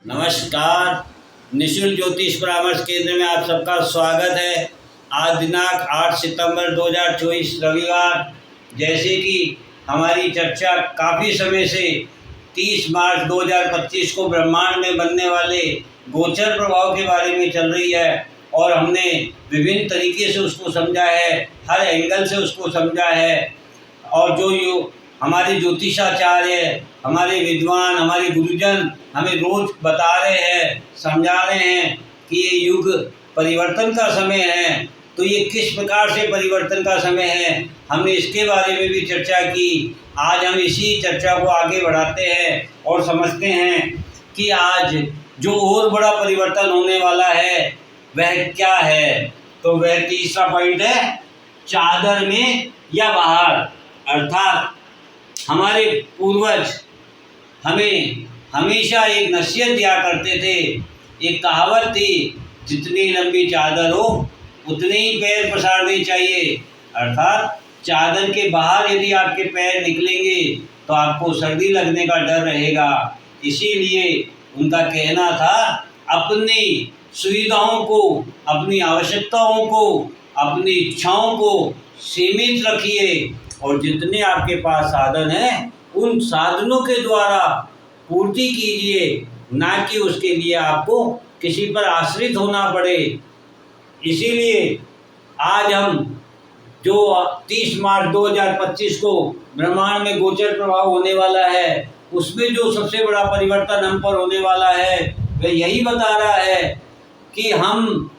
नमस्कार। निशुल्क ज्योतिष परामर्श केंद्र में आप सबका स्वागत है। आज दिनांक 8 सितंबर 2024 रविवार। जैसे कि हमारी चर्चा काफ़ी समय से 30 मार्च 2025 को ब्रह्मांड में बनने वाले गोचर प्रभाव के बारे में चल रही है और हमने विभिन्न तरीके से उसको समझा है, हर एंगल से उसको समझा है। और जो हमारे ज्योतिषाचार्य, हमारे विद्वान, हमारे गुरुजन हमें रोज बता रहे हैं, समझा रहे हैं कि ये युग परिवर्तन का समय है। तो ये किस प्रकार से परिवर्तन का समय है, हमने इसके बारे में भी चर्चा की। आज हम इसी चर्चा को आगे बढ़ाते हैं और समझते हैं कि आज जो और बड़ा परिवर्तन होने वाला है वह क्या है। तो वह तीसरा पॉइंट है, चादर में या बाहर। अर्थात हमारे पूर्वज हमें हमेशा एक नसीहत दिया करते थे। एक कहावत थी, जितनी लंबी चादर हो उतने ही पैर पसारने चाहिए। अर्थात चादर के बाहर यदि आपके पैर निकलेंगे तो आपको सर्दी लगने का डर रहेगा। इसीलिए उनका कहना था, अपनी सुविधाओं को, अपनी आवश्यकताओं को, अपनी इच्छाओं को सीमित रखिए और जितने आपके पास साधन हैं उन साधनों के द्वारा पूर्ति कीजिए, ना कि उसके लिए आपको किसी पर आश्रित होना पड़े। इसीलिए आज हम जो 30 मार्च 2025 को ब्रह्मांड में गोचर प्रभाव होने वाला है, उसमें जो सबसे बड़ा परिवर्तन हम पर होने वाला है वह यही बता रहा है कि हम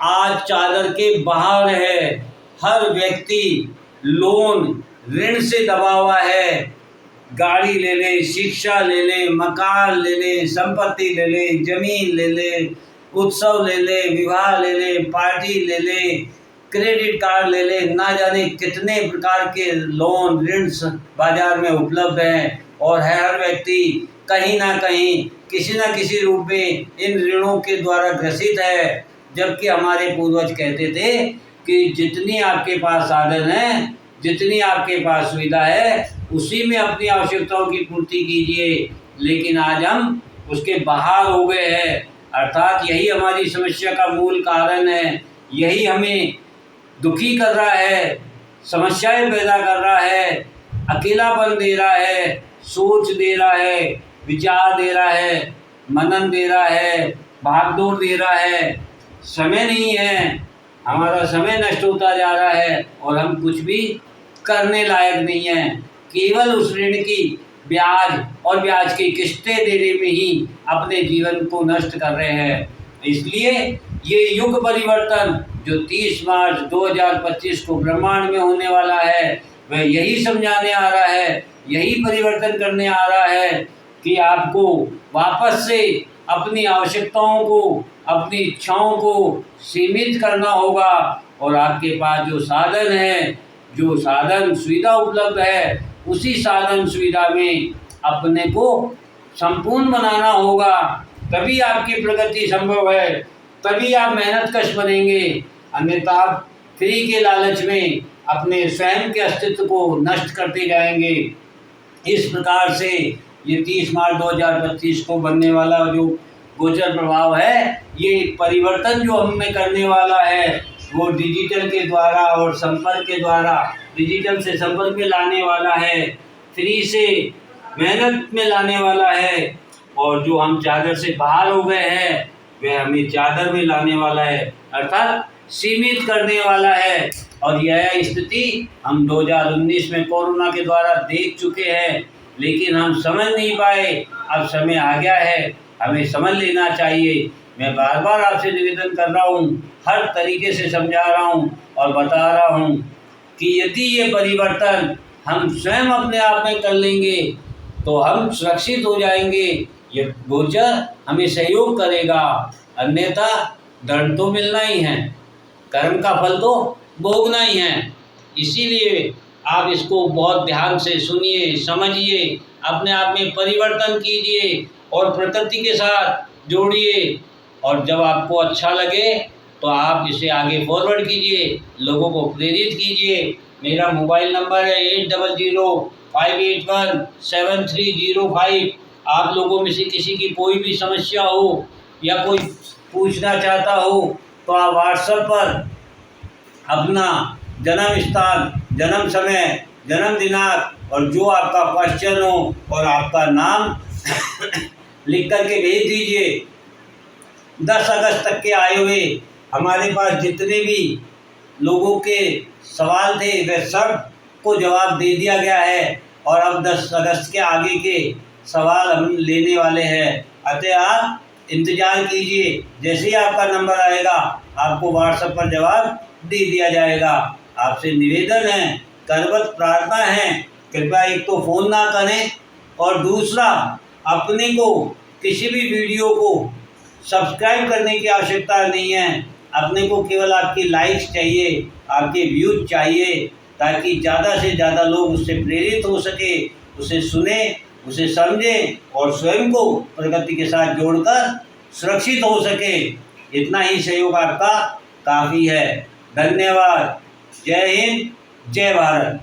आज चादर के बाहर है। हर व्यक्ति लोन, ऋण से दबा हुआ है। गाड़ी ले ले, शिक्षा ले ले, मकान ले ले, संपत्ति ले ले, जमीन ले ले, उत्सव ले ले, विवाह ले ले, पार्टी ले ले, क्रेडिट कार्ड ले ले, ना जाने कितने प्रकार के लोन, ऋण बाजार में उपलब्ध हैं। और हर व्यक्ति कहीं ना कहीं, किसी न किसी रूप में इन ऋणों के द्वारा ग्रसित है। जबकि हमारे पूर्वज कहते थे कि जितनी आपके पास साधन है, जितनी आपके पास सुविधा है, उसी में अपनी आवश्यकताओं की पूर्ति कीजिए। लेकिन आज हम उसके बाहर हो गए हैं। अर्थात यही हमारी समस्या का मूल कारण है, यही हमें दुखी कर रहा है, समस्याएं पैदा कर रहा है, अकेलापन दे रहा है, सोच दे रहा है, विचार दे रहा है, मनन दे रहा है, भागदौड़ दे रहा है। समय नहीं है, हमारा समय नष्ट होता जा रहा है और हम कुछ भी करने लायक नहीं है। केवल उस ऋण की ब्याज और ब्याज की किस्तें देने में ही अपने जीवन को नष्ट कर रहे हैं। इसलिए ये युग परिवर्तन जो 30 मार्च 2025 को ब्रह्मांड में होने वाला है, वह यही समझाने आ रहा है, यही परिवर्तन करने आ रहा है कि आपको वापस से अपनी आवश्यकताओं को, अपनी इच्छाओं को सीमित करना होगा। और आपके पास जो साधन है, जो साधन सुविधा उपलब्ध है, उसी साधन सुविधा में अपने को संपूर्ण बनाना होगा। तभी आपकी प्रगति संभव है, तभी आप मेहनतकश बनेंगे। अन्यथा आप फ्री के लालच में अपने स्वयं के अस्तित्व को नष्ट करते जाएंगे। इस प्रकार से ये 30 मार्च 2025 को बनने वाला जो गोचर प्रभाव है, ये परिवर्तन जो हमें करने वाला है वो डिजिटल के द्वारा और संपर्क के द्वारा, डिजिटल से संपर्क में लाने वाला है, फ्री से मेहनत में लाने वाला है। और जो हम चादर से बाहर हो गए हैं वह हमें चादर में लाने वाला है, अर्थात सीमित करने वाला है। और यह स्थिति हम 2019 में कोरोना के द्वारा देख चुके हैं, लेकिन हम समझ नहीं पाए। अब समय आ गया है, हमें समझ लेना चाहिए। मैं बार बार आपसे निवेदन कर रहा हूँ, हर तरीके से समझा रहा हूँ और बता रहा हूँ कि यदि ये परिवर्तन हम स्वयं अपने आप में कर लेंगे तो हम सुरक्षित हो जाएंगे। ये गोचर हमें सहयोग करेगा, अन्यथा दंड तो मिलना ही है, कर्म का फल तो भोगना ही है। इसीलिए आप इसको बहुत ध्यान से सुनिए, समझिए, अपने आप में परिवर्तन कीजिए और प्रकृति के साथ जोड़िए। और जब आपको अच्छा लगे तो आप इसे आगे फॉरवर्ड कीजिए, लोगों को प्रेरित कीजिए। मेरा मोबाइल नंबर है 8005817305। आप लोगों में से किसी की कोई भी समस्या हो या कोई पूछना चाहता हो तो आप व्हाट्सएप पर अपना जन्म स्थान, जन्म समय, जन्म दिनांक और जो आपका क्वेश्चन हो और आपका नाम लिख करके भेज दीजिए। 10 अगस्त तक के आए हुए हमारे पास जितने भी लोगों के सवाल थे वे सब को जवाब दे दिया गया है और अब 10 अगस्त के आगे के सवाल हम लेने वाले हैं। अतः आप इंतज़ार कीजिए, जैसे ही आपका नंबर आएगा आपको व्हाट्सएप पर जवाब दे दिया जाएगा। आपसे निवेदन है, करबद्ध प्रार्थना है, कृपया एक तो फ़ोन ना करें और दूसरा अपने को किसी भी वीडियो को सब्सक्राइब करने की आवश्यकता नहीं है। अपने को केवल आपकी लाइक्स चाहिए, आपके व्यूज चाहिए, ताकि ज़्यादा से ज़्यादा लोग उससे प्रेरित हो सके, उसे सुने, उसे समझें और स्वयं को प्रगति के साथ जोड़कर सुरक्षित हो सके। इतना ही सहयोग आपका काफ़ी है। धन्यवाद। जय हिंद, जय भारत।